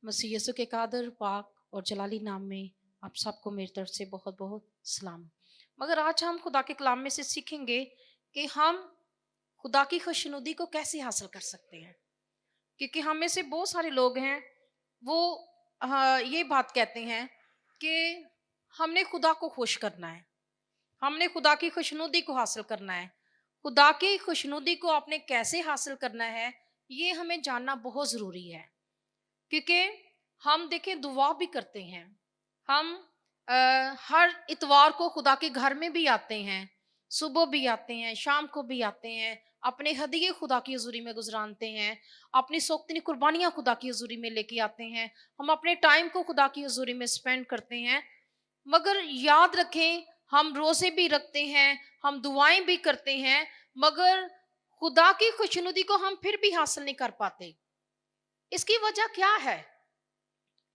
मसीह यीशु के कादर पाक और जलाली नाम में आप सबको मेरी तरफ से बहुत बहुत सलाम। मगर आज हम खुदा के कलाम में से सीखेंगे कि हम खुदा की खुशनुदी को कैसे हासिल कर सकते हैं। क्योंकि हम में से बहुत सारे लोग हैं, वो ये बात कहते हैं कि हमने खुदा को खुश करना है, हमने खुदा की खुशनुदी को हासिल करना है। खुदा की खुशनुदी को आपने कैसे हासिल करना है, ये हमें जानना बहुत ज़रूरी है। क्योंकि हम देखें दुआ भी करते हैं, हम हर इतवार को खुदा के घर में भी आते हैं, सुबह भी आते हैं, शाम को भी आते हैं, अपने हदिये खुदा की हजूरी में गुजरानते हैं, अपनी सोख्तनी कुर्बानियाँ खुदा की हजूरी में लेके आते हैं, हम अपने टाइम को खुदा की हजूरी में स्पेंड करते हैं। मगर याद रखें, हम रोजे भी रखते हैं, हम दुआएं भी करते हैं, मगर खुदा की खुशनुदी को हम फिर भी हासिल नहीं कर पाते। इसकी वजह क्या है,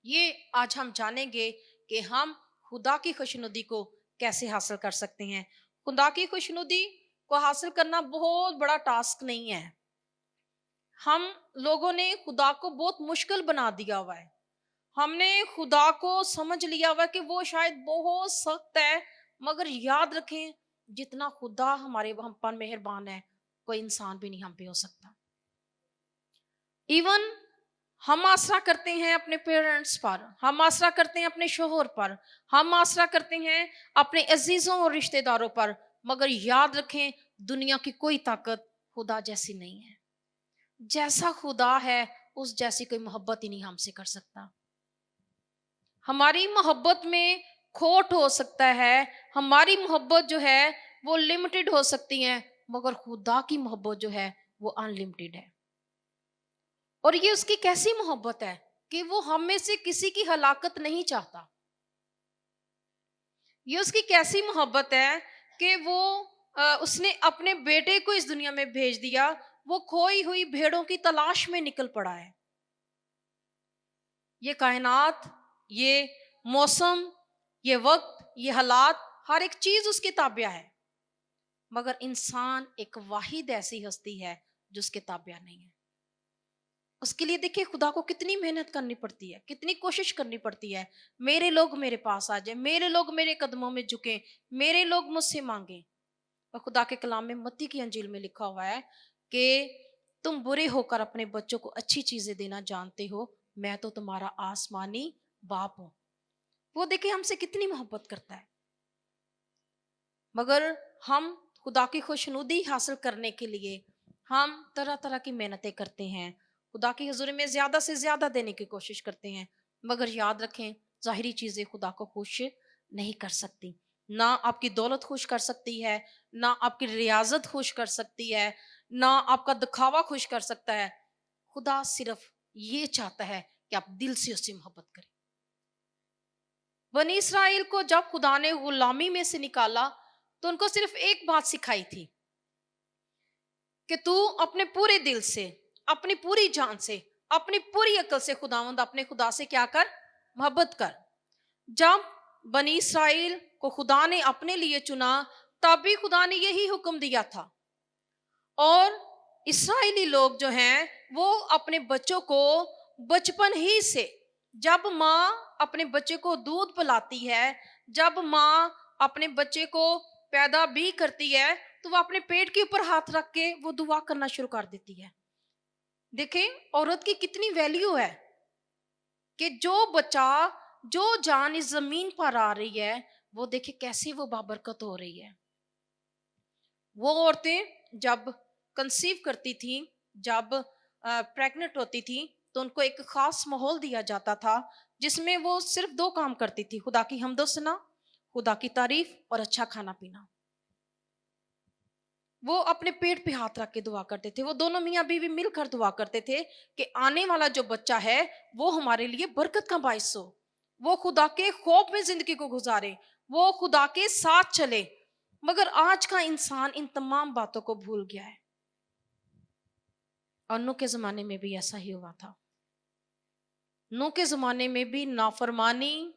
ये आज हम जानेंगे कि हम खुदा की खुशनुदी को कैसे हासिल कर सकते हैं। खुदा की खुशनुदी को हासिल करना बहुत बड़ा टास्क नहीं है। हम लोगों ने खुदा को बहुत मुश्किल बना दिया हुआ है। हमने खुदा को समझ लिया हुआ है कि वो शायद बहुत सख्त है, मगर याद रखें, जितना खुदा हमारे हम पर मेहरबान है, कोई इंसान भी नहीं हम पे हो सकता। इवन हम आसरा करते हैं अपने पेरेंट्स पर, हम आसरा करते हैं अपने शोहर पर, हम आसरा करते हैं अपने अजीजों और रिश्तेदारों पर, मगर याद रखें, दुनिया की कोई ताकत खुदा जैसी नहीं है। जैसा खुदा है उस जैसी कोई मोहब्बत ही नहीं हमसे कर सकता। हमारी मोहब्बत में खोट हो सकता है, हमारी मोहब्बत जो है वो लिमिटेड हो सकती है, मगर खुदा की मोहब्बत जो है वो अनलिमिटेड है। और ये उसकी कैसी मोहब्बत है कि वो हम में से किसी की हलाकत नहीं चाहता। ये उसकी कैसी मोहब्बत है कि वो उसने अपने बेटे को इस दुनिया में भेज दिया, वो खोई हुई भेड़ों की तलाश में निकल पड़ा है। ये कायनात, ये मौसम, ये वक्त, ये हालात, हर एक चीज उसके ताबिया है, मगर इंसान एक वाहिद ऐसी हस्ती है जो उसके ताबिया नहीं है। उसके लिए देखिए खुदा को कितनी मेहनत करनी पड़ती है, कितनी कोशिश करनी पड़ती है। मेरे लोग मेरे पास आ जाए, मेरे लोग मेरे कदमों में झुके, मेरे लोग मुझसे मांगे। और खुदा के कलाम में मत्ती की अंजील में लिखा हुआ है कि तुम बुरे होकर अपने बच्चों को अच्छी चीजें देना जानते हो, मैं तो तुम्हारा आसमानी बाप हूं। वो देखिए हमसे कितनी मोहब्बत करता है, मगर हम खुदा की खुशनुदी हासिल करने के लिए हम तरह तरह की मेहनतें करते हैं, खुदा की हजूरी में ज्यादा से ज्यादा देने की कोशिश करते हैं, मगर याद रखें, जाहिरी चीजें खुदा को खुश नहीं कर सकती। ना आपकी दौलत खुश कर सकती है, ना आपकी रियाजत खुश कर सकती है, ना आपका दिखावा खुश कर सकता है। खुदा सिर्फ ये चाहता है कि आप दिल से उससे मोहब्बत करें। बनी इसराइल को जब खुदा ने गुलामी में से निकाला, तो उनको सिर्फ एक बात सिखाई थी कि तू अपने पूरे दिल से, अपनी पूरी जान से, अपनी पूरी अकल से खुदावंद अपने खुदा से क्या कर, मोहब्बत कर। जब बनी इसराइल को खुदा ने अपने लिए चुना, तब भी खुदा ने यही हुक्म दिया था। और इसराइली लोग जो हैं वो अपने बच्चों को बचपन ही से, जब माँ अपने बच्चे को दूध पिलाती है, जब माँ अपने बच्चे को पैदा भी करती है, तो वो अपने पेट के ऊपर हाथ रख के वो दुआ करना शुरू कर देती है। देखें औरत की कितनी वैल्यू है कि जो बच्चा, जो जान इस जमीन पर आ रही है, वो देखे कैसे वो बाबरकत हो रही है। वो औरतें जब कंसीव करती थी, जब प्रेग्नेंट होती थी, तो उनको एक खास माहौल दिया जाता था जिसमें वो सिर्फ दो काम करती थी, खुदा की हम्दो सना, खुदा की तारीफ और अच्छा खाना पीना। वो अपने पेट पे हाथ रख के दुआ करते थे, वो दोनों मियाँ बीवी मिलकर दुआ करते थे कि आने वाला जो बच्चा है वो हमारे लिए बरकत का बाइस हो, वो खुदा के खौफ में जिंदगी को गुजारे, वो खुदा के साथ चले। मगर आज का इंसान इन तमाम बातों को भूल गया है। और नूह के जमाने में भी ऐसा ही हुआ था। नूह के जमाने में भी नाफरमानी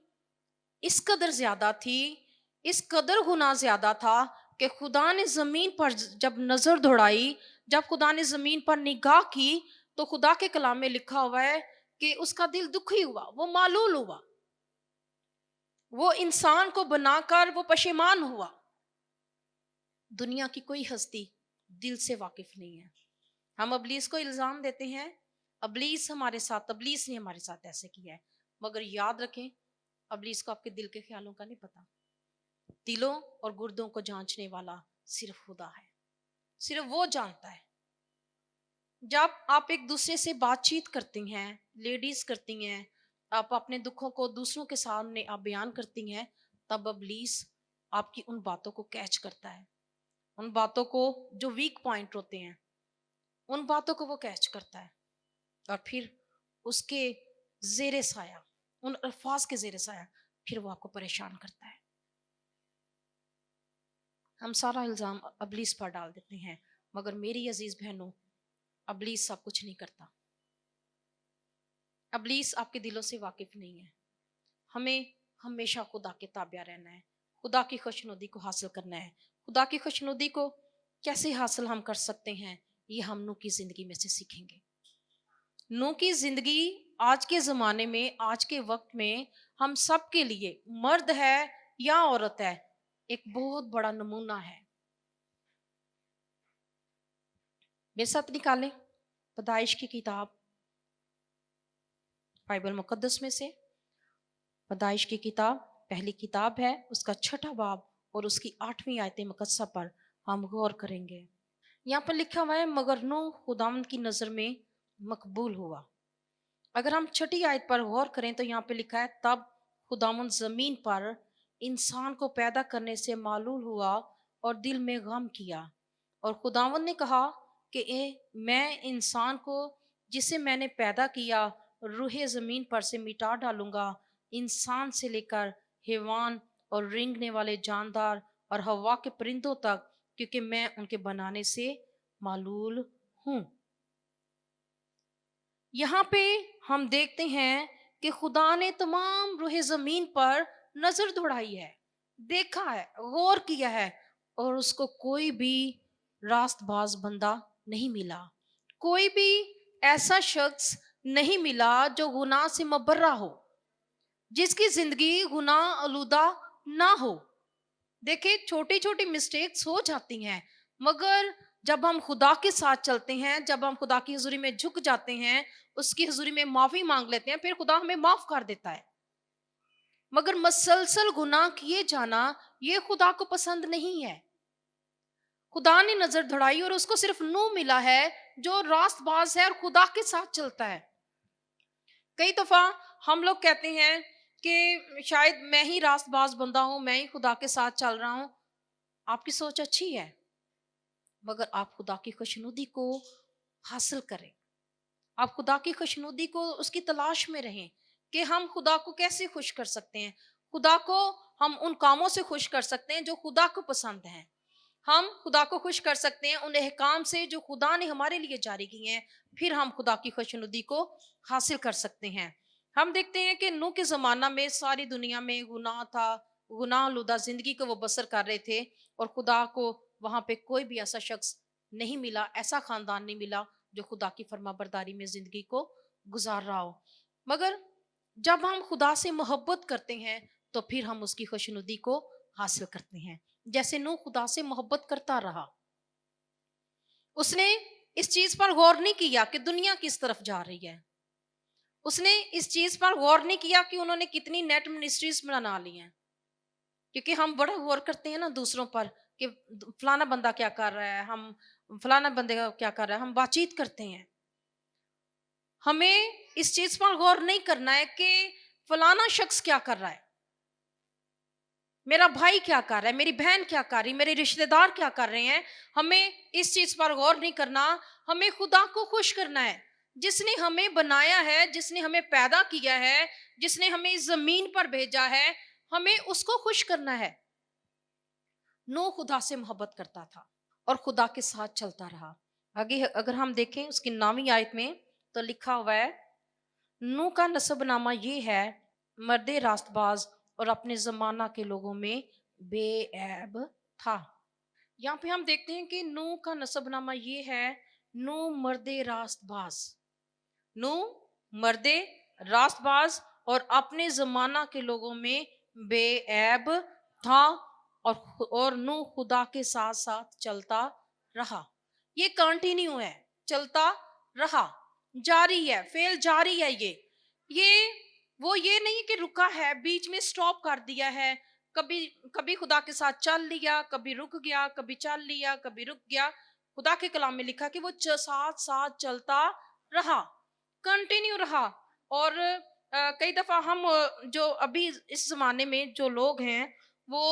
इस कदर ज्यादा थी, इस कदर गुनाह ज्यादा था कि खुदा ने जमीन पर जब नजर दौड़ाई, जब खुदा ने जमीन पर निगाह की, तो खुदा के कलाम में लिखा हुआ है कि उसका दिल दुखी हुआ, वो मालूल हुआ, वो इंसान को बनाकर वो पशेमान हुआ। दुनिया की कोई हस्ती दिल से वाकिफ नहीं है। हम अबलीस को इल्जाम देते हैं, अबलीस हमारे साथ, अबलीस ने हमारे साथ ऐसे किया है, मगर याद रखें अबलीस को आपके दिल के ख्यालों का नहीं पता। दिलों और गुर्दों को जांचने वाला सिर्फ खुदा है, सिर्फ वो जानता है। जब आप एक दूसरे से बातचीत करती हैं, लेडीज करती हैं, आप अपने दुखों को दूसरों के सामने आप बयान करती हैं, तब अबलीस आपकी उन बातों को कैच करता है, उन बातों को जो वीक पॉइंट होते हैं उन बातों को वो कैच करता है और फिर उसके जेरे साया, उन अल्फाज के जेरे साया फिर वो आपको परेशान करता है। हम सारा इल्जाम अबलीस पर डाल देते हैं, मगर मेरी अजीज बहनों, अबलीस सब कुछ नहीं करता। अबलीस आपके दिलों से वाकिफ नहीं है। हमें हमेशा खुदा के ताबिया रहना है, खुदा की खुशनुदी को हासिल करना है। खुदा की खुशनुदी को कैसे हासिल हम कर सकते हैं, ये हम नूह की जिंदगी में से सीखेंगे। नूह की जिंदगी आज के जमाने में, आज के वक्त में हम सब के लिए, मर्द है या औरत है, एक बहुत बड़ा नमूना है। मेरे साथ निकालें पैदाइश की किताब, बाइबल मुकद्दस में से पैदाइश की किताब, पहली किताब है, उसका 6वां बाब और उसकी 8वीं आयत मुकद्दसा पर हम गौर करेंगे। यहाँ पर लिखा हुआ है, मगर नूह खुदावंद की नजर में मकबूल हुआ। अगर हम 6ठी आयत पर गौर करें तो यहाँ पे लिखा है, तब खुदावंद जमीन पर इंसान को पैदा करने से मालूल हुआ और दिल में गम किया, और खुदावंद ने कहा कि मैं इंसान को जिसे मैंने पैदा किया रूहे जमीन पर से मिटा डालूंगा, इंसान से लेकर हैवान और रेंगने वाले जानदार और हवा के परिंदों तक, क्योंकि मैं उनके बनाने से मालूल हूं। यहाँ पे हम देखते हैं कि खुदा ने तमाम रूहे जमीन पर नजर दौड़ाई है, देखा है, गौर किया है, और उसको कोई भी रास्तबाज बंदा नहीं मिला, कोई भी ऐसा शख्स नहीं मिला जो गुनाह से मबर्रा हो, जिसकी जिंदगी गुनाह आलूदा ना हो। देखिए छोटी छोटी मिस्टेक्स हो जाती हैं, मगर जब हम खुदा के साथ चलते हैं, जब हम खुदा की हुजूरी में झुक जाते हैं, उसकी हुजूरी में माफी मांग लेते हैं, फिर खुदा हमें माफ कर देता है। मगर मसलसल गुनाह किए जाना ये खुदा को पसंद नहीं है। खुदा ने नजर दौड़ाई और उसको सिर्फ नूह मिला है जो रास्तबाज है और खुदा के साथ चलता है। कई दफा हम लोग कहते हैं कि शायद मैं ही रास्तबाज बंदा हूं, मैं ही खुदा के साथ चल रहा हूं। आपकी सोच अच्छी है, मगर आप खुदा की खुशनुदी को हासिल करें, आप खुदा की खुशनुदी को उसकी तलाश में रहें कि हम खुदा को कैसे खुश कर सकते हैं। खुदा को हम उन कामों से खुश कर सकते हैं जो खुदा को पसंद हैं। हम खुदा को खुश कर सकते हैं उन अहकाम से जो खुदा ने हमारे लिए जारी किए हैं, फिर हम खुदा की खुशनुदी को हासिल कर सकते हैं। हम देखते हैं कि नूह के ज़माना में सारी दुनिया में गुनाह था, गुनाह लुदा ज़िंदगी को वो बसर कर रहे थे, और खुदा को वहाँ पे कोई भी ऐसा शख्स नहीं मिला, ऐसा ख़ानदान नहीं मिला जो खुदा की फरमाबरदारी में ज़िंदगी को गुजार रहा हो। मगर जब हम खुदा से मोहब्बत करते हैं तो फिर हम उसकी खुशनुदी को हासिल करते हैं। जैसे नूह खुदा से मोहब्बत करता रहा, उसने इस चीज पर गौर नहीं किया कि दुनिया किस तरफ जा रही है, उसने इस चीज पर गौर नहीं किया कि उन्होंने कितनी नेट मिनिस्ट्रीज बना ली हैं। क्योंकि हम बड़ा गौर करते हैं ना दूसरों पर कि फलाना बंदा क्या कर रहा है, हम फलाना बंदे का क्या कर रहा है, हम बातचीत करते हैं। हमें इस चीज पर गौर नहीं करना है कि फलाना शख्स क्या कर रहा है, मेरा भाई क्या कर रहा है, मेरी बहन क्या कर रही, मेरे रिश्तेदार क्या कर रहे हैं। हमें इस चीज पर गौर नहीं करना, हमें खुदा को खुश करना है जिसने हमें बनाया है, जिसने हमें पैदा किया है, जिसने हमें इस जमीन पर भेजा है, हमें उसको खुश करना है। नूह खुदा से मोहब्बत करता था और खुदा के साथ चलता रहा। आगे अगर हम देखें उसकी 9वीं आयत में तो लिखा हुआ है, नूह का नसबनामा ये है, मर्दे रास्तबाज और अपने जमाना के लोगों में बेऐब था। यहाँ पे हम देखते हैं कि नूह का नसबनामा ये है, नूह मर्दे रास्तबाज, नूह मर्दे रास्तबाज और अपने जमाना के लोगों में बेऐब था, और नूह खुदा के साथ साथ चलता रहा। ये कंटिन्यू है, चलता रहा, जारी है, फेल जारी है। ये वो ये नहीं कि रुका है, बीच में स्टॉप कर दिया है। कभी कभी खुदा के साथ चल लिया, कभी रुक गया, कभी चल लिया, कभी रुक गया। खुदा के कलाम में लिखा कि वो साथ साथ चलता रहा, कंटिन्यू रहा। और कई दफा हम जो अभी इस जमाने में जो लोग हैं वो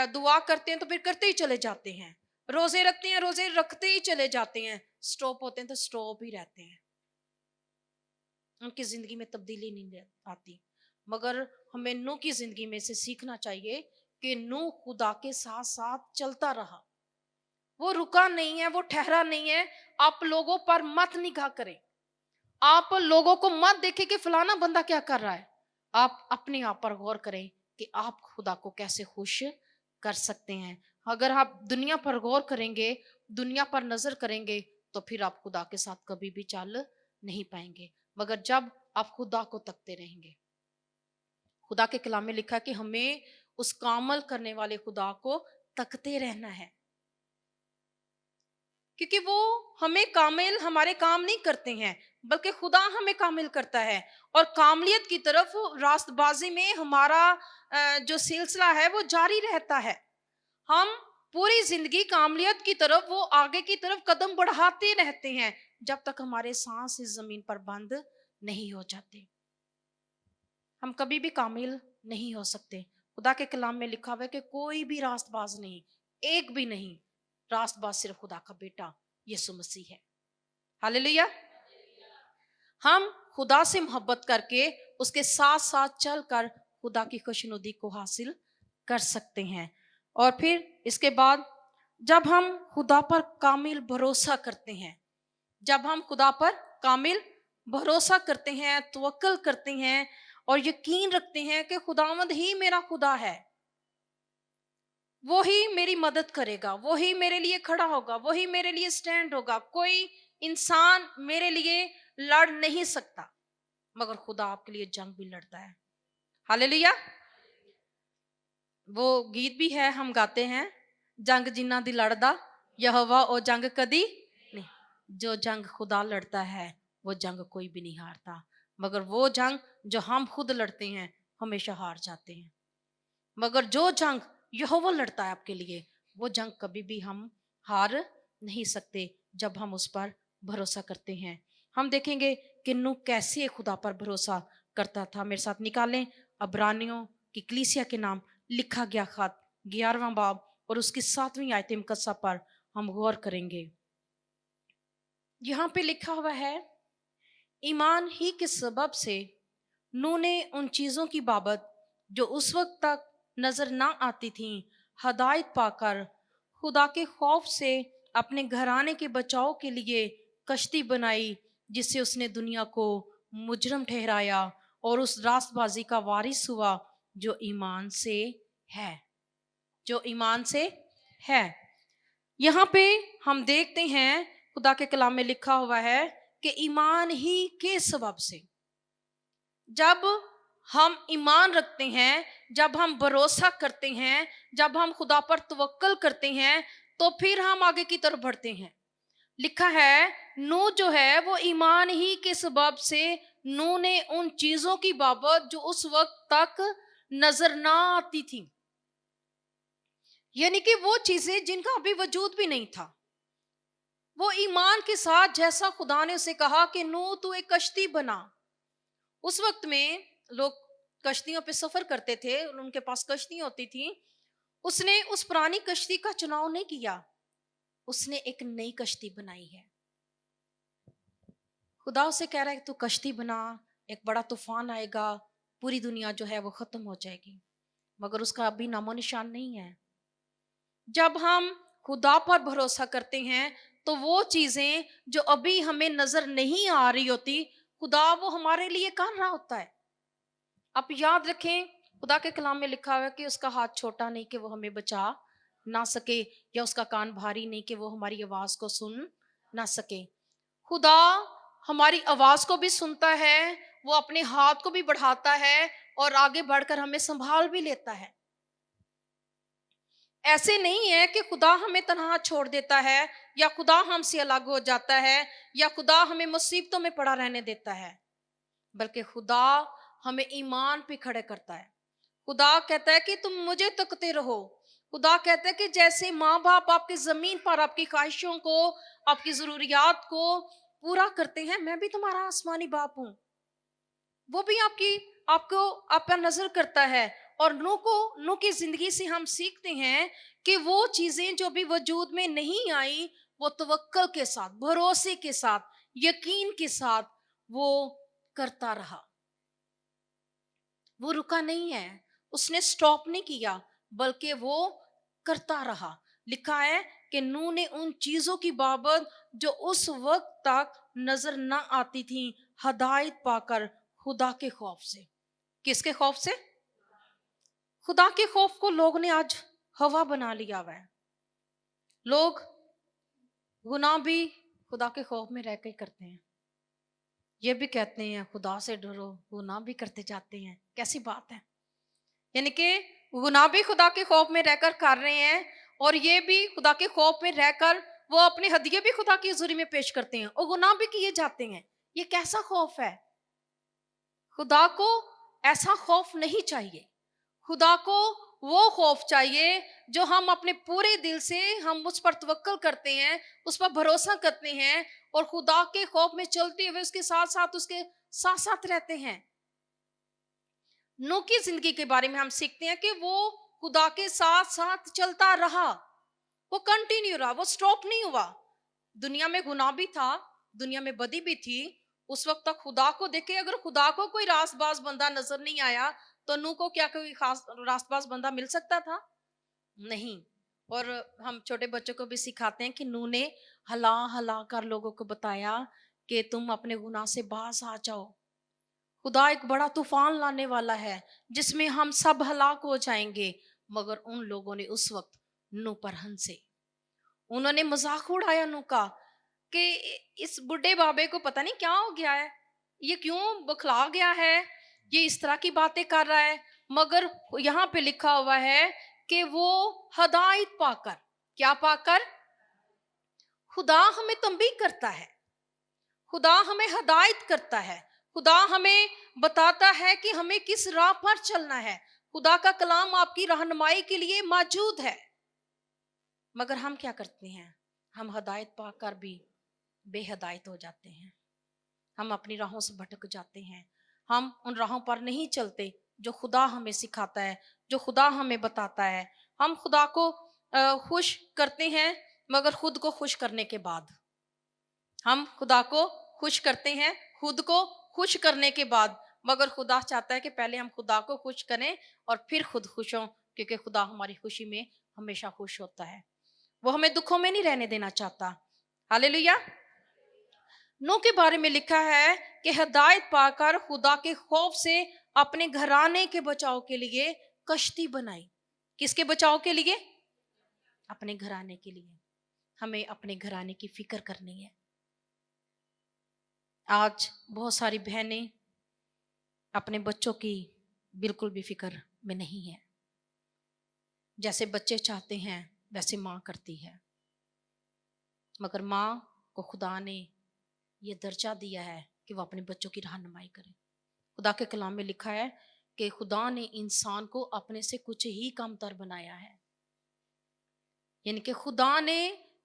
दुआ करते हैं तो फिर करते ही चले जाते हैं, रोजे रखते हैं, रोजे रखते ही चले जाते हैं, स्टॉप होते हैं तो स्टॉप ही रहते हैं, उनकी जिंदगी में तब्दीली नहीं आती। मगर हमें नूह की जिंदगी में से सीखना चाहिए कि नूह खुदा के साथ साथ चलता रहा, वो रुका नहीं है, वो ठहरा नहीं है। आप लोगों पर मत निगाह करें, आप लोगों को मत देखें कि फलाना बंदा क्या कर रहा है। आप अपने आप पर गौर करें कि आप खुदा को कैसे खुश कर सकते हैं। अगर आप दुनिया पर गौर करेंगे, दुनिया पर नजर करेंगे, तो फिर आप खुदा के साथ कभी भी चल नहीं पाएंगे। मगर जब आप खुदा को तकते रहेंगे, खुदा के कलाम में लिखा है कि हमें उस कामल करने वाले खुदा को तकते रहना है, क्योंकि वो हमें कामिल हमारे काम नहीं करते हैं, बल्कि खुदा हमें कामिल करता है। और कामलियत की तरफ रास्तबाजी में हमारा जो सिलसिला है वो जारी रहता है। हम पूरी जिंदगी कामलियत की तरफ, वो आगे की तरफ कदम बढ़ाते रहते हैं जब तक हमारे सांस इस जमीन पर बंद नहीं हो जाते। हम कभी भी कामिल नहीं हो सकते। खुदा के कलाम में लिखा हुआ है कि कोई भी रास्तबाज नहीं, एक भी नहीं। रास्तबाज सिर्फ खुदा का बेटा यीशु मसीह है। हालेलुया। हम खुदा से मोहब्बत करके उसके साथ साथ चलकर खुदा की खुशनुदी को हासिल कर सकते हैं। और फिर इसके बाद जब हम खुदा पर कामिल भरोसा करते हैं, जब हम खुदा पर कामिल भरोसा करते हैं, तवक्कल करते हैं और यकीन रखते हैं कि खुदावंद ही मेरा खुदा है, वो ही मेरी मदद करेगा, वो ही मेरे लिए खड़ा होगा, वो ही मेरे लिए स्टैंड होगा। कोई इंसान मेरे लिए लड़ नहीं सकता, मगर खुदा आपके लिए जंग भी लड़ता है। हालेलुया। वो गीत भी है, हम गाते हैं, जंग जिन्ना दी लड़दा यहोवा ओ जंग कदी नहीं। जो जंग खुदा लड़ता है वो जंग कोई भी नहीं हारता, मगर वो जंग जो हम खुद लड़ते हैं हमेशा हार जाते हैं। मगर जो जंग यहोवा लड़ता है आपके लिए, वो जंग कभी भी हम हार नहीं सकते जब हम उस पर भरोसा करते हैं। हम देखेंगे कि नूह कैसे खुदा पर भरोसा करता था। मेरे साथ निकालें अब्रानियों की कलीसिया के नाम लिखा गया खत 11वां बाब और उसकी 7वीं आयत मुकद्दसा पर हम गौर करेंगे। यहाँ पे लिखा हुआ है, ईमान ही के सबब से नूह ने उन चीजों की बाबत जो उस वक्त तक नजर ना आती थीं हदायत पाकर खुदा के खौफ से अपने घराने के बचाव के लिए कश्ती बनाई, जिससे उसने दुनिया को मुजरम ठहराया और उस रास्तबाजी का वारिस हुआ जो ईमान से है, जो ईमान से है। यहाँ पे हम देखते हैं खुदा के कलाम में लिखा हुआ है कि ईमान ही के सबब से, जब हम ईमान रखते हैं, जब हम भरोसा करते हैं, जब हम खुदा पर तवक्कल करते हैं, तो फिर हम आगे की तरफ बढ़ते हैं। लिखा है नूह जो है वो ईमान ही के सबब से, नूह ने उन चीजों की बाबत जो उस वक्त तक नजर ना आती थी, यानी कि वो चीजें जिनका अभी वजूद भी नहीं था, वो ईमान के साथ जैसा खुदा ने उसे कहा कि नूह तू एक कश्ती बना। उस वक्त में लोग कश्तियों पे सफर करते थे, उनके पास कश्तियां होती थी। उसने उस पुरानी कश्ती का चुनाव नहीं किया, उसने एक नई कश्ती बनाई है। खुदा उसे कह रहा है तू कश्ती बना, एक बड़ा तूफान आएगा, पूरी दुनिया जो है वो खत्म हो जाएगी, मगर उसका अभी नामो निशान नहीं है। जब हम खुदा पर भरोसा करते हैं तो वो चीजें जो अभी हमें नजर नहीं आ रही होती, खुदा वो हमारे लिए कर रहा होता है। आप याद रखें खुदा के कलाम में लिखा हुआ है कि उसका हाथ छोटा नहीं कि वो हमें बचा ना सके, या उसका कान भारी नहीं कि वो हमारी आवाज को सुन ना सके। खुदा हमारी आवाज को भी सुनता है वो अपने हाथ को भी बढ़ाता है और आगे बढ़कर हमें संभाल भी लेता है। ऐसे नहीं है कि खुदा हमें तन्हा छोड़ देता है, या खुदा हमसे अलग हो जाता है, या खुदा हमें मुसीबतों में पड़ा रहने देता है, बल्कि खुदा हमें ईमान पे खड़े करता है। खुदा कहता है कि तुम मुझे तकते रहो। खुदा कहता है कि जैसे माँ बाप आपकी जमीन पर आपकी ख्वाहिशों को, आपकी जरूरियात को पूरा करते हैं, मैं भी तुम्हारा आसमानी बाप हूँ, वो भी आपको आप पर नजर करता है। और नूह की जिंदगी से हम सीखते हैं कि वो चीजें जो भी वजूद में नहीं आई, वो तवक्कल के साथ, भरोसे के साथ, यकीन के साथ वो करता रहा। वो रुका नहीं है, उसने स्टॉप नहीं किया, बल्कि वो करता रहा। लिखा है कि नूह ने उन चीजों की बाबत जो उस वक्त तक नजर न आती थी, हदायत पाकर खुदा के खौफ से। किसके खौफ से? खुदा के खौफ को लोग ने आज हवा बना लिया हुआ है। लोग गुनाह भी खुदा के खौफ में रह के करते हैं। ये भी कहते हैं खुदा से डरो, गुनाह भी करते जाते हैं। कैसी बात है? यानी कि गुनाह भी खुदा के खौफ में रहकर कर रहे हैं, और ये भी खुदा के खौफ में रहकर वो अपने हदिये भी खुदा की हुजूरी में पेश करते हैं, और गुनाह भी किए जाते हैं। ये कैसा खौफ है? खुदा को ऐसा खौफ नहीं चाहिए। खुदा को वो खौफ चाहिए जो हम अपने पूरे दिल से हम उस पर तवक्कल करते हैं, उस पर भरोसा करते हैं, और खुदा के खौफ में चलते हुए उसके साथ साथ रहते हैं। नूह की जिंदगी के बारे में हम सीखते हैं कि वो खुदा के साथ साथ चलता रहा, वो कंटिन्यू रहा, वो स्टॉप नहीं हुआ। दुनिया में गुनाह भी था, दुनिया में बदी भी थी। उस वक्त तक खुदा को देखे, अगर खुदा को कोई रास्तबाज बंदा नजर नहीं आया, तो नूह को क्या कोई खास रास्तबाज बंदा मिल सकता था? नहीं। और हम छोटे बच्चों को भी सिखाते हैं कि नूह ने हला हला कर लोगों को बताया कि तुम अपने गुनाह से बाज आ जाओ, खुदा एक बड़ा तूफान लाने वाला है जिसमें हम सब हलाक हो जाएंगे। मगर उन लोगों ने उस वक्त नूह पर हंसे, उन्होंने मजाक उड़ाया नूह का कि इस बुढ़े बाबे को पता नहीं क्या हो गया है, ये क्यों बखला गया है, ये इस तरह की बातें कर रहा है। मगर यहाँ पे लिखा हुआ है कि वो हदायत पाकर, क्या पाकर? खुदा हमें तंबीह करता है, खुदा हमें हदायत करता है, खुदा हमें बताता है कि हमें किस राह पर चलना है। खुदा का कलाम आपकी रहनुमाई के लिए मौजूद है। मगर हम क्या करते हैं? हम हदायत पाकर भी बेहदायत हो जाते हैं, हम अपनी राहों से भटक जाते हैं, हम उन राहों पर नहीं चलते जो खुदा हमें सिखाता है, जो खुदा हमें बताता है। हम खुदा को खुश करते हैं, मगर खुद को खुश करने के बाद। हम खुदा को खुश करते हैं खुद को खुश करने के बाद, मगर खुदा चाहता है कि पहले हम खुदा को खुश करें और फिर खुद खुश हों, क्योंकि खुदा हमारी खुशी में हमेशा खुश होता है। वो हमें दुखों में नहीं रहने देना चाहता। हालेलुया। नूह के बारे में लिखा है कि हदायत पाकर खुदा के खौफ से अपने घराने के बचाव के लिए कश्ती बनाई। किसके बचाव के लिए? अपने घराने के लिए। हमें अपने घराने की फिक्र करनी है। आज बहुत सारी बहनें अपने बच्चों की बिल्कुल भी फिक्र में नहीं है। जैसे बच्चे चाहते हैं वैसे माँ करती है, मगर माँ को खुदा ने ये दर्जा दिया है कि वो अपने बच्चों की रहनुमाई करे। खुदा के कलाम में लिखा है कि खुदा ने इंसान को अपने से कुछ ही कमतर बनाया है। यानी कि खुदा ने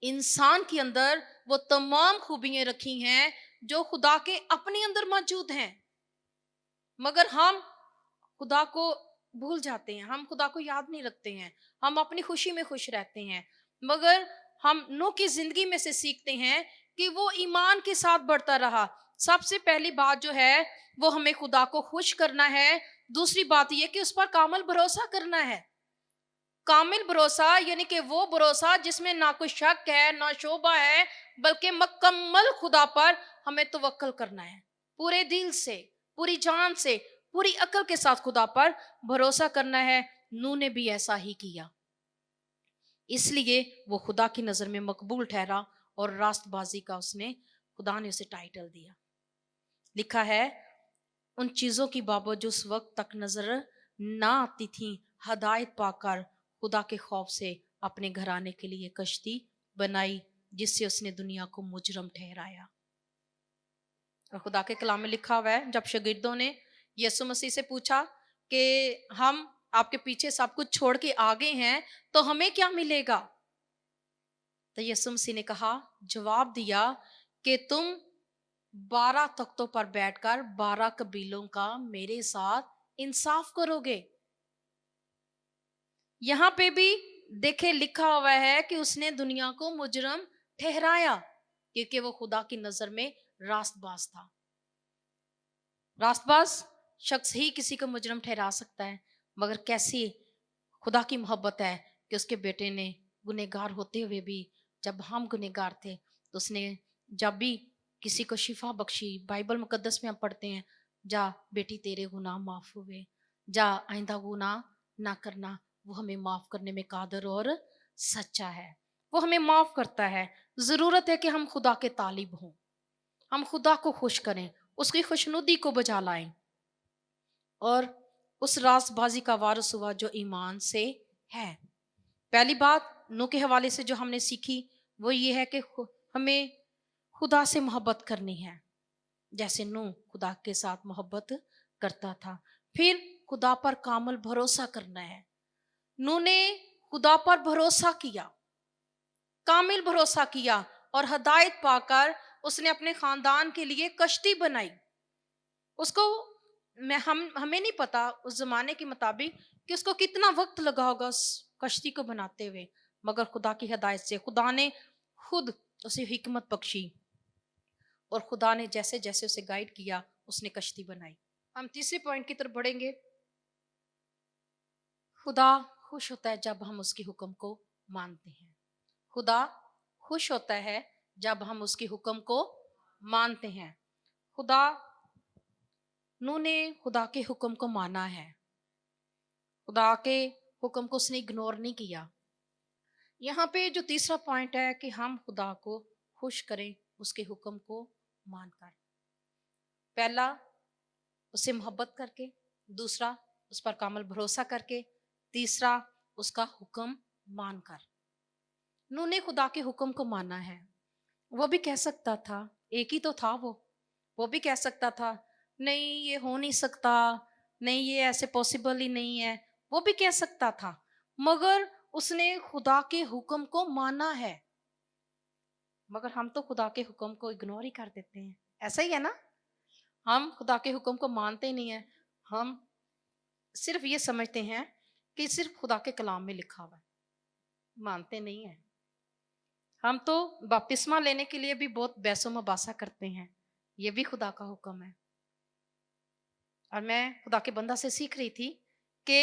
इंसान के अंदर वो तमाम खूबियां रखी हैं जो खुदा के अपने अंदर मौजूद हैं, मगर हम खुदा को भूल जाते हैं, हम खुदा को याद नहीं रखते हैं, हम अपनी खुशी में खुश रहते हैं। मगर हम नूह की जिंदगी में से सीखते हैं कि वो ईमान के साथ बढ़ता रहा। सबसे पहली बात जो है वो हमें खुदा को खुश करना है। दूसरी बात यह कि उस पर कामिल भरोसा करना है। कामिल भरोसा यानी कि वो भरोसा जिसमें ना कोई शक है ना शोभा है, बल्कि मुकम्मल खुदा पर हमें तवक्कल करना है, पूरे दिल से, पूरी जान से, पूरी अकल के साथ खुदा पर भरोसा करना है। नूह ने भी ऐसा ही किया, इसलिए वो खुदा की नजर में मकबूल ठहरा और रास्तबाजी का खुदा ने उसे टाइटल दिया। लिखा है उन चीज़ों की बाबत जो उस वक्त तक नजर ना आती थी, हदायत पाकर खुदा के खौफ से अपने घराने के लिए कश्ती बनाई, जिससे उसने दुनिया को मुजरम ठहराया। और खुदा के कलाम में लिखा हुआ है, जब शागिर्दों ने यीशु मसीह से पूछा कि हम आपके पीछे सब कुछ छोड़ के आ गए हैं, तो हमें क्या मिलेगा? तो यीशु मसीह ने कहा, जवाब दिया कि तुम 12 तख्तों पर बैठकर 12 कबीलों का मेरे साथ इंसाफ करोगे। यहां पे भी देखे लिखा हुआ है कि उसने दुनिया को मुजरम ठहराया, क्योंकि वो खुदा की नजर में रास्तबाज था। रास्तबाज शख्स ही किसी को मुजरम ठहरा सकता है, मगर कैसी खुदा की मोहब्बत है कि उसके बेटे ने गुनहगार होते हुए भी, जब हम गुनहगार थे, तो उसने जब भी किसी को शिफा बख्शी। बाइबल मुकद्दस में हम पढ़ते हैं, जा बेटी तेरे गुनाह माफ हुए, जा आइंदा गुनाह ना करना। वो हमें माफ करने में कादर और सच्चा है, वो हमें माफ करता है। जरूरत है कि हम खुदा के तालिब हों, हम खुदा को खुश करें, उसकी खुशनुदी को बजा लाएं और उस रास्तबाजी का वारिस हुआ जो ईमान से है। पहली बात नूह के हवाले से जो हमने सीखी वो ये है कि हमें खुदा से मोहब्बत करनी है, जैसे नूह खुदा के साथ मोहब्बत करता था। फिर खुदा पर कामल भरोसा करना है। नूह ने खुदा पर भरोसा किया, कामिल भरोसा किया, और हदायत पाकर उसने अपने खानदान के लिए कश्ती बनाई। उसको हमें नहीं पता उस जमाने के मुताबिक कि उसको कितना वक्त लगा होगा उस कश्ती को बनाते हुए, मगर खुदा की हदायत से खुदा ने खुद उसे हिकमत बख्शी, और खुदा ने जैसे जैसे उसे गाइड किया उसने कश्ती बनाई। हम तीसरे पॉइंट की तरफ बढ़ेंगे। खुदा खुश होता है जब हम उसके हुक्म को मानते हैं। खुदा खुश होता है जब हम उसके हुक्म को मानते हैं। खुदा नूह ने खुदा के हुक्म को माना है, खुदा के हुक्म को उसने इग्नोर नहीं किया। यहाँ पे जो तीसरा पॉइंट है कि हम खुदा को खुश करें उसके हुक्म को मानकर। पहला उससे मोहब्बत करके, दूसरा उस पर कामल भरोसा करके, तीसरा उसका हुक्म मानकर। नूह ने खुदा के हुक्म को माना है। वो भी कह सकता था, एक ही तो था वो भी कह सकता था नहीं ये हो नहीं सकता, नहीं ये ऐसे पॉसिबल ही नहीं है, वो भी कह सकता था, मगर उसने खुदा के हुक्म को माना है। मगर हम तो खुदा के हुक्म को इग्नोर ही कर देते हैं, ऐसा ही है ना? हम खुदा के हुक्म को मानते ही नहीं है। हम सिर्फ ये समझते हैं कि सिर्फ खुदा के कलाम में लिखा हुआ है, मानते नहीं है। हम तो बपतिस्मा लेने के लिए भी बहुत बहसो मबासा करते हैं, ये भी खुदा का हुक्म है। और मैं खुदा के बंदा से सीख रही थी कि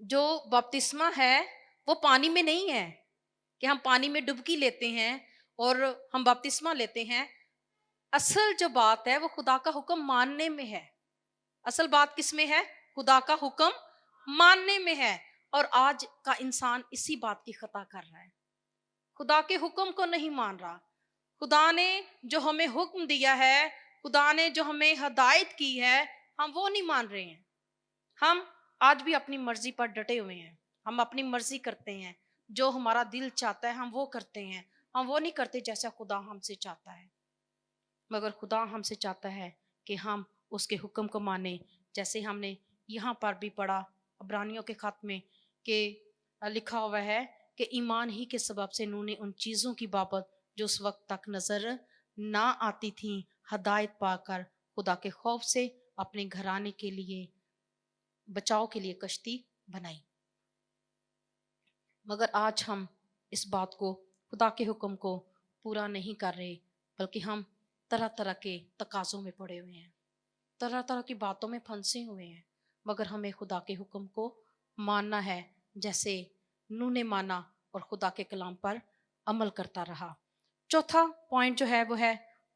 जो बपतिस्मा है वो पानी में नहीं है कि हम पानी में डुबकी लेते हैं और हम बपतिस्मा लेते हैं। असल जो बात है वो खुदा का हुक्म मानने में है। असल बात किस में है? खुदा का हुक्म मानने में है। और आज का इंसान इसी बात की खता कर रहा है, खुदा के हुक्म को नहीं मान रहा। खुदा ने जो हमें हुक्म दिया है, खुदा ने जो हमें हदायत की है, हम वो नहीं मान रहे हैं। हम आज भी अपनी मर्जी पर डटे हुए हैं, हम अपनी मर्जी करते हैं, जो हमारा दिल चाहता है हम वो करते हैं। हम वो नहीं करते जैसा खुदा हमसे चाहता है। मगर खुदा हमसे चाहता है कि हम उसके हुक्म को माने, जैसे हमने यहाँ पर भी पढ़ा इब्रानियों के खत में कि लिखा हुआ है कि ईमान ही के सबब से नूह ने उन चीज़ों की बाबत जो उस वक्त तक नजर ना आती थी, हदायत पाकर खुदा के खौफ से अपने घराने के लिए बचाव के लिए कश्ती बनाई। मगर आज हम इस बात को, खुदा के हुक्म को पूरा नहीं कर रहे, बल्कि हम तरह तरह के तकाजों में पड़े हुए हैं, तरह तरह की बातों में फंसे हुए हैं। मगर हमें खुदा के हुक्म को मानना है, जैसे नूह ने माना और खुदा के कलाम पर अमल करता रहा। चौथा पॉइंट जो है वो है,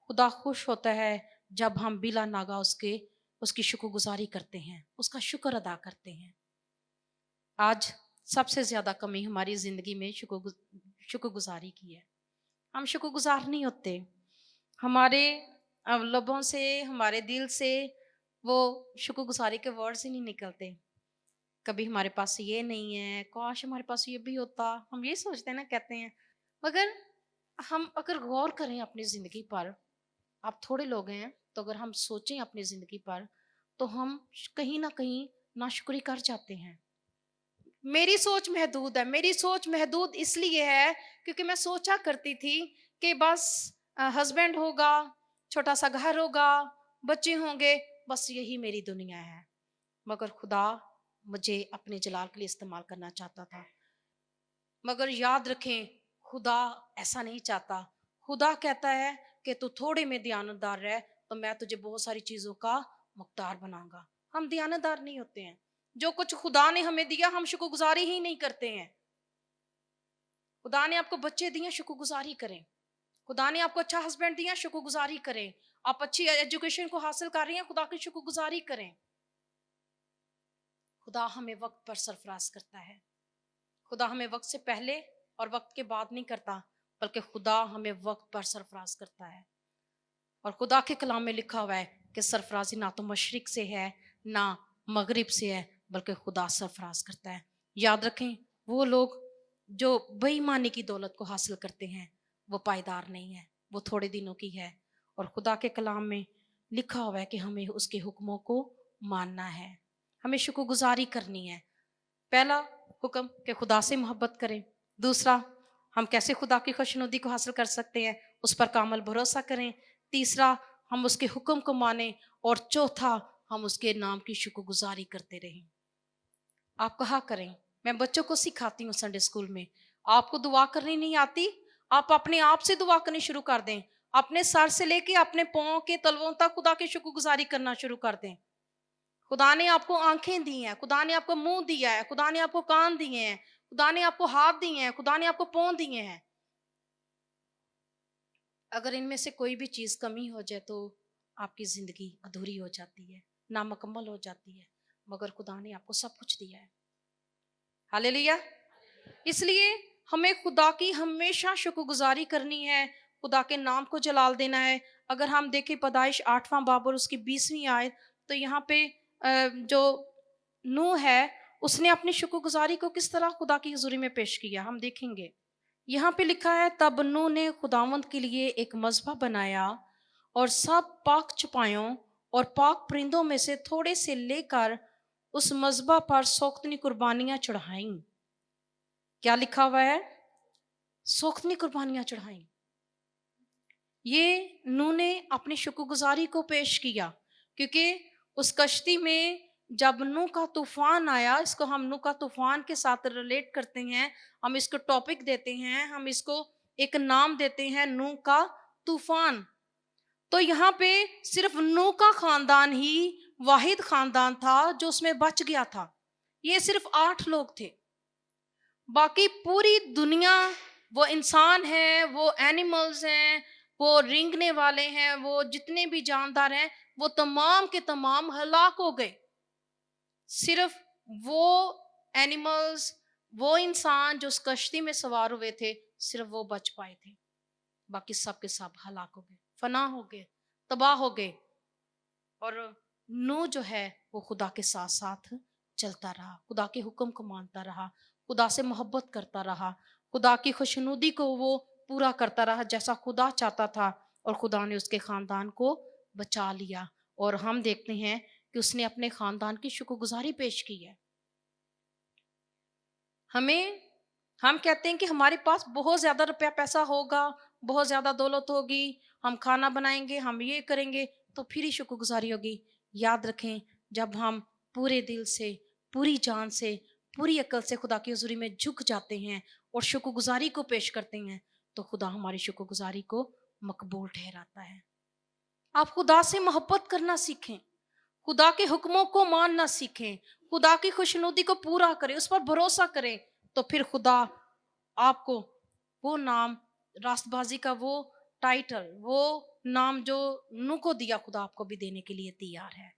खुदा खुश होता है जब हम बिला नागा उसकी शुक्रगुजारी करते हैं, उसका शुक्र अदा करते हैं। आज सबसे ज्यादा कमी हमारी जिंदगी में शुक्रगुजारी की है। हम शुक्रगुजार नहीं होते। हमारे अब लबों से, हमारे दिल से वो शुक्रगुज़ारी के वर्ड्स ही नहीं निकलते। कभी हमारे पास ये नहीं है, काश हमारे पास ये भी होता, हम ये सोचते हैं ना, कहते हैं। मगर हम अगर गौर करें अपनी ज़िंदगी पर, आप थोड़े लोग हैं, तो अगर हम सोचें अपनी ज़िंदगी पर, तो हम कहीं न कहीं नाशुक्री कर जाते हैं। मेरी सोच महदूद है, मेरी सोच महदूद इसलिए है क्योंकि मैं सोचा करती थी कि बस हस्बैंड होगा, छोटा-सा घर होगा, बच्चे होंगे, बस यही मेरी दुनिया है। मगर खुदा मुझे अपने जलाल के लिए इस्तेमाल करना चाहता था। मगर याद रखें, खुदा ऐसा नहीं चाहता। खुदा कहता है कि तू थोड़े में दयानतदार रह, तो मैं तुझे बहुत सारी चीज़ों का मुख्तार बनाऊँगा। हम दयानतदार नहीं होते हैं। जो कुछ खुदा ने हमें दिया, हम शुक्रगुज़ारी ही नहीं करते हैं। खुदा ने आपको बच्चे दिए, शुक्रगुज़ारी करें। खुदा ने आपको अच्छा हस्बैंड दिया, शुक्रगुज़ारी करें। आप अच्छी एजुकेशन को हासिल कर रही हैं, खुदा की शुक्रगुज़ारी करें। खुदा हमें वक़्त पर सरफ़राज़ करता है। खुदा हमें वक्त से पहले और वक्त के बाद नहीं करता, बल्कि खुदा हमें वक्त पर सरफराज करता है। और खुदा के कलाम में लिखा हुआ है कि सरफराजी ना तो मशरिक से है, ना मगरिब से है, बल्कि खुदा सरफराज करता है। याद रखें, वो लोग जो बेईमानी की दौलत को हासिल करते हैं, वो पायदार नहीं है, वो थोड़े दिनों की है। और खुदा के कलाम में लिखा हुआ है कि हमें उसके हुक्मों को मानना है, हमें शुक्रगुजारी करनी है। पहला हुक्म कि खुदा से मोहब्बत करें। दूसरा, हम कैसे खुदा की खुशनुदी को हासिल कर सकते हैं, उस पर कामल भरोसा करें। तीसरा, हम उसके हुक्म को मानें। और चौथा, हम उसके नाम की शुक्रगुजारी करते रहें। आप कहा करें, मैं बच्चों को सिखाती हूँ संडे स्कूल में, आपको दुआ करनी नहीं आती, आप अपने आप से दुआ करनी शुरू कर दें। अपने सर से लेके अपने पाँव के तलवों तक खुदा की शुक्रगुजारी करना शुरू कर दें। खुदा ने आपको आंखें दी हैं, खुदा ने आपको मुंह दिया है, खुदा ने आपको कान दिए हैं, खुदा ने आपको हाथ दिए हैं, खुदा ने आपको पाँव दिए हैं। अगर इनमें से कोई भी चीज कमी हो जाए तो आपकी जिंदगी अधूरी हो जाती है, नामुकम्मल हो जाती है। मगर खुदा ने आपको सब कुछ दिया है। हालेलुया। इसलिए हमें खुदा की हमेशा शुक्रगुजारी करनी है, खुदा के नाम को जलाल देना है। अगर हम देखें पैदाइश 8वां बाब और उसकी 20वीं आयत, तो यहाँ पे जो नूह है, उसने अपनी शुक्रगुजारी को किस तरह खुदा की हुजूरी में पेश किया, हम देखेंगे। यहाँ पे लिखा है, तब नूह ने खुदावंद के लिए एक मज़बा बनाया और सब पाक चुपायों और पाक परिंदों में से थोड़े से लेकर उस मज़बा पर सोख्तनी कुर्बानियां चढ़ाईं। क्या लिखा हुआ है? सोख्तनी कुर्बानियां चढ़ाईं। ये नूह ने अपनी शुक्रगुजारी को पेश किया, क्योंकि उस कश्ती में जब नूह का तूफान आया, इसको हम नूह का तूफान के साथ रिलेट करते हैं, हम इसको टॉपिक देते हैं, हम इसको एक नाम देते हैं, नूह का तूफान। तो यहाँ पे सिर्फ नूह का खानदान ही वाहिद खानदान था जो उसमें बच गया था। ये सिर्फ 8 लोग थे। बाकी पूरी दुनिया, वो इंसान हैं, वो एनिमल्स हैं, वो रेंगने वाले हैं, वो जितने भी जानदार हैं, वो तमाम के तमाम हलाक हो गए। सिर्फ वो एनिमल्स, वो इंसान जो उस कश्ती में सवार हुए थे, सिर्फ वो बच पाए थे। बाकी सब के सब हलाक हो गए, फना हो गए, तबाह हो गए। और नूह जो है वो खुदा के साथ साथ चलता रहा, खुदा के हुक्म को मानता रहा, खुदा से मोहब्बत करता रहा, खुदा की खुशनुदी को वो पूरा करता रहा जैसा खुदा चाहता था। और खुदा ने उसके खानदान को बचा लिया। और हम देखते हैं कि उसने अपने खानदान की शुक्रगुजारी पेश की है। हमें हम कहते हैं कि हमारे पास बहुत ज्यादा रुपया पैसा होगा, बहुत ज्यादा दौलत होगी, हम खाना बनाएंगे, हम ये करेंगे, तो फिर ही शुक्रगुजारी होगी। याद रखें, जब हम पूरे दिल से, पूरी जान से, पूरी अकल से खुदा की हुजूरी में झुक जाते हैं और शुक्रगुजारी को पेश करते हैं, तो खुदा हमारी शुक्रगुजारी को मकबूल ठहराता है। आप खुदा से मोहब्बत करना सीखें, खुदा के हुक्मों को मानना सीखें, खुदा की खुशनुदी को पूरा करें, उस पर भरोसा करें, तो फिर खुदा आपको वो नाम, रास्तबाजी का वो टाइटल, वो नाम जो नूह को दिया, खुदा आपको भी देने के लिए तैयार है।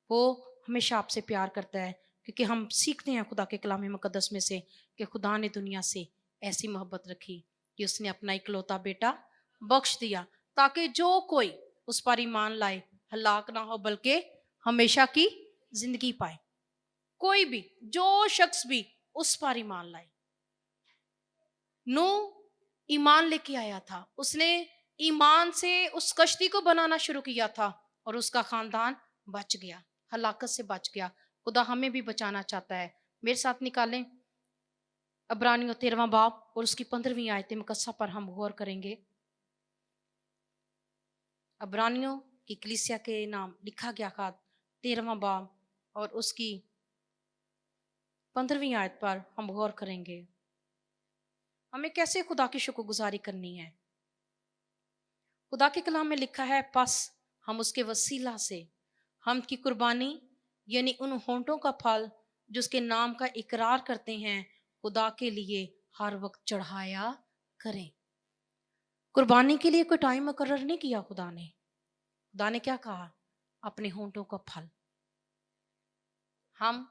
वो हमेशा आपसे प्यार करता है, क्योंकि हम सीखते हैं खुदा के कलाम मुकद्दस में से कि खुदा ने दुनिया से ऐसी मोहब्बत रखी कि उसने अपना इकलौता बेटा बख्श दिया, ताकि जो कोई उस पर ईमान लाए हलाक ना हो बल्कि हमेशा की जिंदगी पाए। कोई भी, जो शख्स भी उस पर ईमान लाए। नूह ईमान लेके आया था, उसने ईमान से उस कश्ती को बनाना शुरू किया था और उसका खानदान बच गया, हलाकत से बच गया। खुदा हमें भी बचाना चाहता है। मेरे साथ निकालें अब्रानियों 13वां बाब और उसकी 15वीं आयत मुकस्सा पर हम गौर करेंगे। अब्रानियों की कलीसिया के नाम लिखा गया खात 13वां बाब और उसकी 15वीं आयत पर हम गौर करेंगे। हमें कैसे खुदा की शुक्रगुजारी करनी है। खुदा के कलाम में लिखा है, पस हम उसके वसीला से हम की कुर्बानी यानी उन होंठों का फल जो उसके नाम का इकरार करते हैं खुदा के लिए हर वक्त चढ़ाया करें। कुर्बानी के लिए कोई टाइम मुकर्रर नहीं किया खुदा ने। खुदा ने क्या कहा? अपने होंठों का फल। हम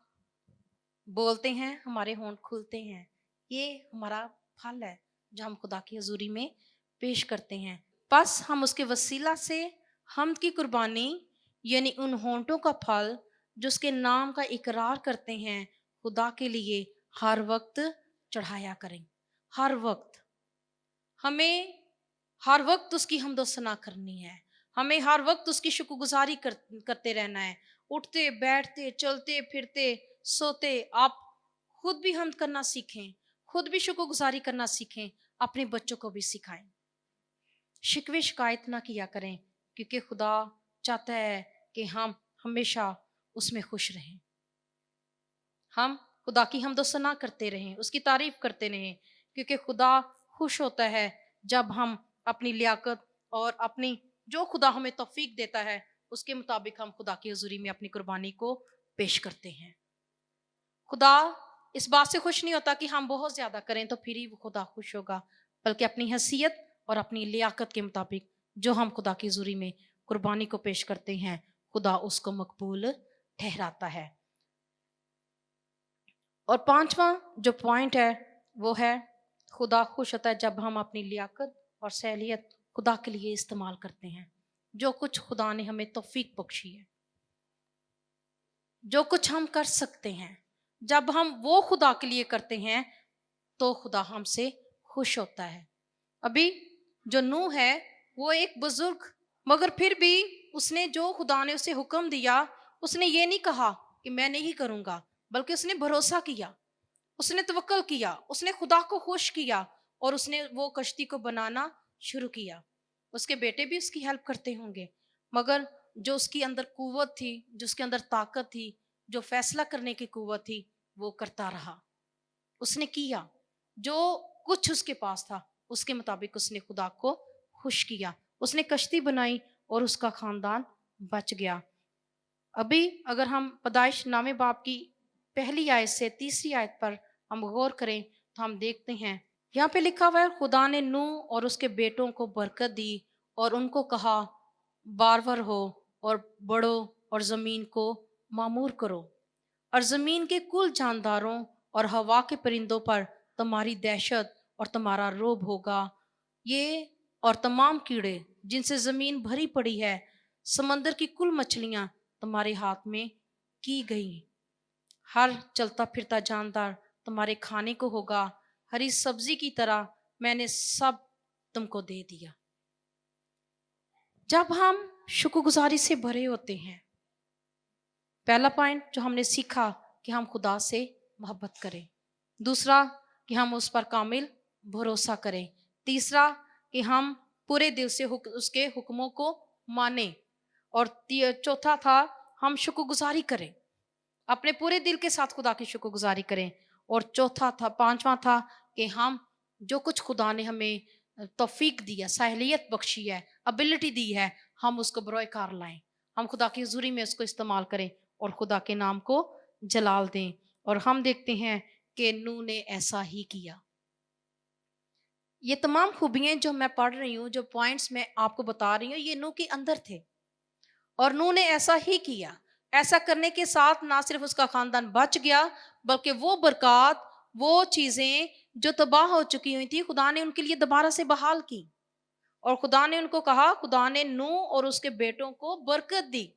बोलते हैं, हमारे होंठ खुलते हैं, ये हमारा फल है जो हम खुदा की हजूरी में पेश करते हैं। बस हम उसके वसीला से हम की कुर्बानी यानी उन होंठों का फल जो उसके नाम का इकरार करते हैं खुदा के लिए हर वक्त चढ़ाया करें। हर वक्त हमें हर वक्त उसकी हमदो सना करनी है। हमें हर वक्त उसकी शुक्रगुजारी करते रहना है। उठते बैठते चलते फिरते सोते आप खुद भी हमद करना सीखें, खुद भी शुक्रगुजारी करना सीखें, अपने बच्चों को भी सिखाएं। शिकवे शिकायत ना किया करें क्योंकि खुदा चाहता है कि हम हमेशा उसमें खुश रहें। हम खुदा की हमदो सना करते रहें, उसकी तारीफ करते रहें क्योंकि खुदा खुश होता है जब हम अपनी लियाकत और अपनी जो खुदा हमें तौफीक देता है उसके मुताबिक हम खुदा की हजूरी में अपनी कुर्बानी को पेश करते हैं। खुदा इस बात से खुश नहीं होता कि हम बहुत ज्यादा करें तो फिर ही वो खुदा खुश होगा, बल्कि अपनी हैसियत और अपनी लियाकत के मुताबिक जो हम खुदा की हजूरी में कुर्बानी को पेश करते हैं खुदा उसको मकबूल ठहराता है। और 5वां जो पॉइंट है वो है खुदा खुश होता है जब हम अपनी लियाकत और सहलियत खुदा के लिए इस्तेमाल करते हैं। जो कुछ खुदा ने हमें तौफीक बख्शी है, जो कुछ हम कर सकते हैं, जब हम वो खुदा के लिए करते हैं तो खुदा हमसे खुश होता है। अभी जो नूह है वो एक बुजुर्ग, मगर फिर भी उसने जो खुदा ने उसे हुक्म दिया उसने ये नहीं कहा कि मैं नहीं करूंगा, बल्कि उसने भरोसा किया, उसने तवक्कल किया, उसने खुदा को खुश किया और उसने वो कश्ती को बनाना शुरू किया। उसके बेटे भी उसकी हेल्प करते होंगे, मगर जो उसकी अंदर कुव्वत थी, जो उसके अंदर ताकत थी, जो फैसला करने की कुव्वत थी, वो करता रहा। उसने किया जो कुछ उसके पास था, उसके मुताबिक उसने खुदा को खुश किया। उसने कश्ती बनाई और उसका खानदान बच गया। अभी अगर हम पैदाइश नामे बाप की पहली आयत से तीसरी आयत पर हम गौर करें तो हम देखते हैं यहाँ पे लिखा हुआ है, खुदा ने नूह और उसके बेटों को बरकत दी और उनको कहा बारवर हो और बढ़ो और जमीन को मामूर करो और जमीन के कुल जानदारों और हवा के परिंदों पर तुम्हारी दहशत और तुम्हारा रोब होगा। ये और तमाम कीड़े जिनसे जमीन भरी पड़ी है, समंदर की कुल मछलियां तुम्हारे हाथ में की गई। हर चलता फिरता जानदार तुम्हारे खाने को होगा, हरी सब्जी की तरह मैंने सब तुमको दे दिया। जब हम शुक्रगुजारी से भरे होते हैं, पहला पॉइंट जो हमने सीखा कि हम खुदा से मोहब्बत करें, दूसरा कि हम उस पर कामिल भरोसा करें, तीसरा कि हम पूरे दिल से उसके हुक्मों को माने, और चौथा था हम शुक्रगुजारी करें, अपने पूरे दिल के साथ खुदा की शुक्रगुजारी करें, और पांचवा था कि हम जो कुछ खुदा ने हमें तौफीक दी है, साहलियत बख्शी है, एबिलिटी दी है, हम उसको बरोए कार लाएं, हम खुदा की हुजूरी में उसको इस्तेमाल करें और खुदा के नाम को जलाल दें। और हम देखते हैं कि नूह ने ऐसा ही किया। ये तमाम खूबियां जो मैं पढ़ रही हूँ, जो पॉइंट्स मैं आपको बता रही हूँ, ये नूह के अंदर थे और नूह ने ऐसा ही किया। ऐसा करने के साथ ना सिर्फ उसका खानदान बच गया, बल्कि वो बरकत, वो चीजें जो तबाह हो चुकी हुई थी, खुदा ने उनके लिए दोबारा से बहाल की। और खुदा ने उनको कहा, खुदा ने नूह और उसके बेटों को बरकत दी।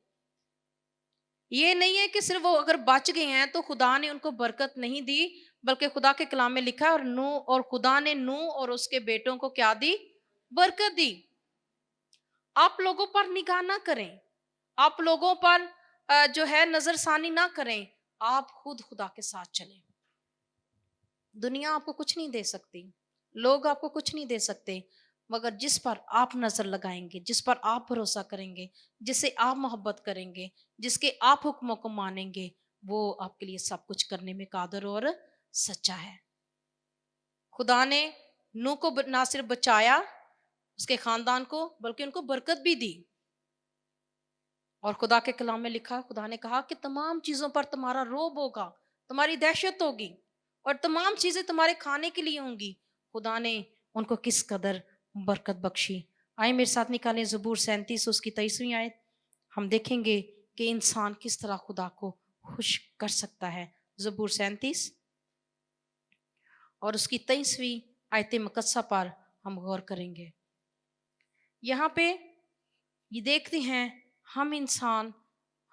ये नहीं है कि सिर्फ वो अगर बच गए हैं तो खुदा ने उनको बरकत नहीं दी, बल्कि खुदा के कलाम में लिखा है और खुदा ने नूह और उसके बेटों को क्या दी? बरकत दी। आप लोगों पर निगाह ना करें, आप लोगों पर जो है नजरसानी ना करें, आप खुद खुदा के साथ चलें। दुनिया आपको कुछ नहीं दे सकती, लोग आपको कुछ नहीं दे सकते, मगर जिस पर आप नजर लगाएंगे, जिस पर आप भरोसा करेंगे, जिससे आप मोहब्बत करेंगे, जिसके आप हुक्मों को मानेंगे, वो आपके लिए सब कुछ करने में कादर और सच्चा है। खुदा ने नूह को ना सिर्फ बचाया, उसके खानदान को, बल्कि उनको बरकत भी दी। और खुदा के कलाम में लिखा, खुदा ने कहा कि तमाम चीजों पर तुम्हारा रोब होगा, तुम्हारी दहशत होगी, और तमाम चीजें तुम्हारे खाने के लिए होंगी। खुदा ने उनको किस कदर बरकत बख्शी। आए मेरे साथ निकालें ज़बूर 37 उसकी 23वीं आयत। हम देखेंगे कि इंसान किस तरह खुदा को खुश कर सकता है। ज़बूर 37 और उसकी 23वीं आयत मुकद्दसा पर हम गौर करेंगे। यहाँ पे ये देखते हैं हम इंसान,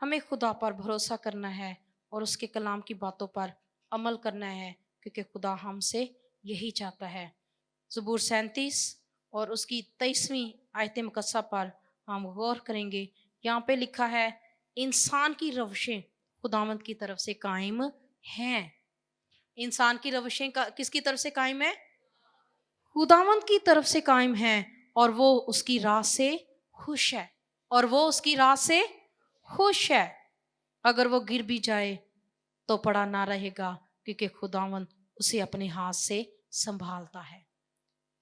हमें खुदा पर भरोसा करना है और उसके कलाम की बातों पर अमल करना है, क्योंकि खुदा हमसे यही चाहता है। ज़बूर 37 और उसकी 23वीं आयत मुकद्दसा पर हम गौर करेंगे। यहाँ पे लिखा है, इंसान की रवशें खुदावंद की तरफ से कायम हैं। इंसान की रवशें किसकी तरफ से कायम है? खुदावंद की तरफ से कायम है, और वो उसकी राह से खुश है, और वो उसकी राह से खुश है। अगर वो गिर भी जाए तो पड़ा ना रहेगा, क्योंकि खुदावंद उसे अपने हाथ से संभालता है।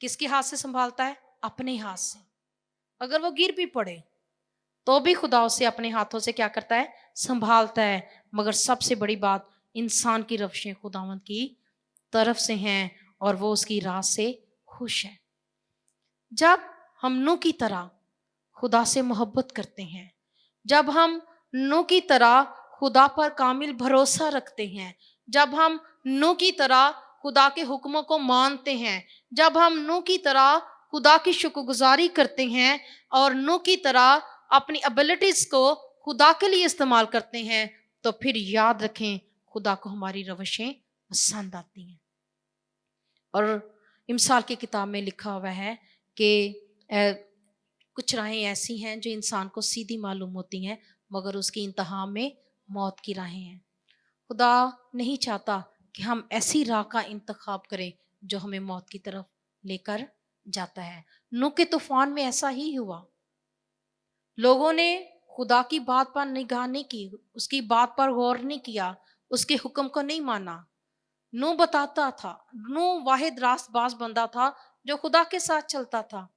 किसके हाथ से संभालता है? अपने हाथ से। अगर वो गिर भी पड़े तो भी खुदा उसे अपने हाथों से क्या करता है? संभालता है। मगर सबसे बड़ी बात, इंसान की रवशें खुदावंद की तरफ से हैं, और वो उसकी राह से खुश है। जब हम नूह की तरह खुदा से मोहब्बत करते हैं, जब हम नूह की तरह खुदा पर कामिल भरोसा रखते हैं, जब हम नूह की तरह खुदा के हुक्मों को मानते हैं, जब हम नूह की तरह खुदा की शुक्रगुजारी करते हैं और नूह की तरह अपनी एबिलिटीज को खुदा के लिए इस्तेमाल करते हैं, तो फिर याद रखें खुदा को हमारी रवशें पसंद आती हैं। और इमसाल की किताब में लिखा हुआ है कि कुछ राहें ऐसी हैं जो इंसान को सीधी मालूम होती हैं, मगर उसकी इंतहा में मौत की राहें हैं। खुदा नहीं चाहता कि हम ऐसी राह का इंतखाब करें जो हमें मौत की तरफ लेकर जाता है। नूह के तूफान में ऐसा ही हुआ। लोगों ने खुदा की बात पर निगाह नहीं की, उसकी बात पर गौर नहीं किया, उसके हुक्म को नहीं माना। नूह बताता था, नूह वाहिद रास्तबाज बंदा था जो खुदा के साथ चलता था।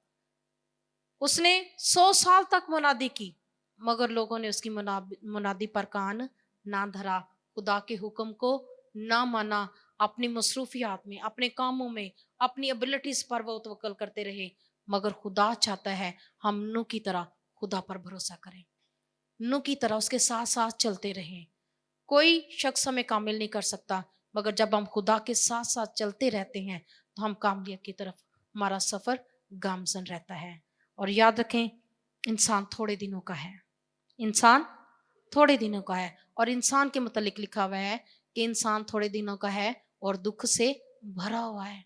उसने 100 साल तक मुनादी की, मगर लोगों ने उसकी मुनादी पर कान ना धरा, खुदा के हुक्म को ना माना। अपनी मसरूफियात में, अपने कामों में, अपनी एबिलिटीज पर वो तवक्कल करते रहे। मगर खुदा चाहता है हम नूह की तरह खुदा पर भरोसा करें, नूह की तरह उसके साथ साथ चलते रहें। कोई शख्स हमें कामिल नहीं कर सकता, मगर जब हम खुदा के साथ साथ चलते रहते हैं तो हम कामयाबी की तरफ, हमारा सफर गामजन रहता है। और याद रखें, इंसान थोड़े दिनों का है, इंसान थोड़े दिनों का है। और इंसान के मुतालिक लिखा हुआ है कि इंसान थोड़े दिनों का है और दुख से भरा हुआ है।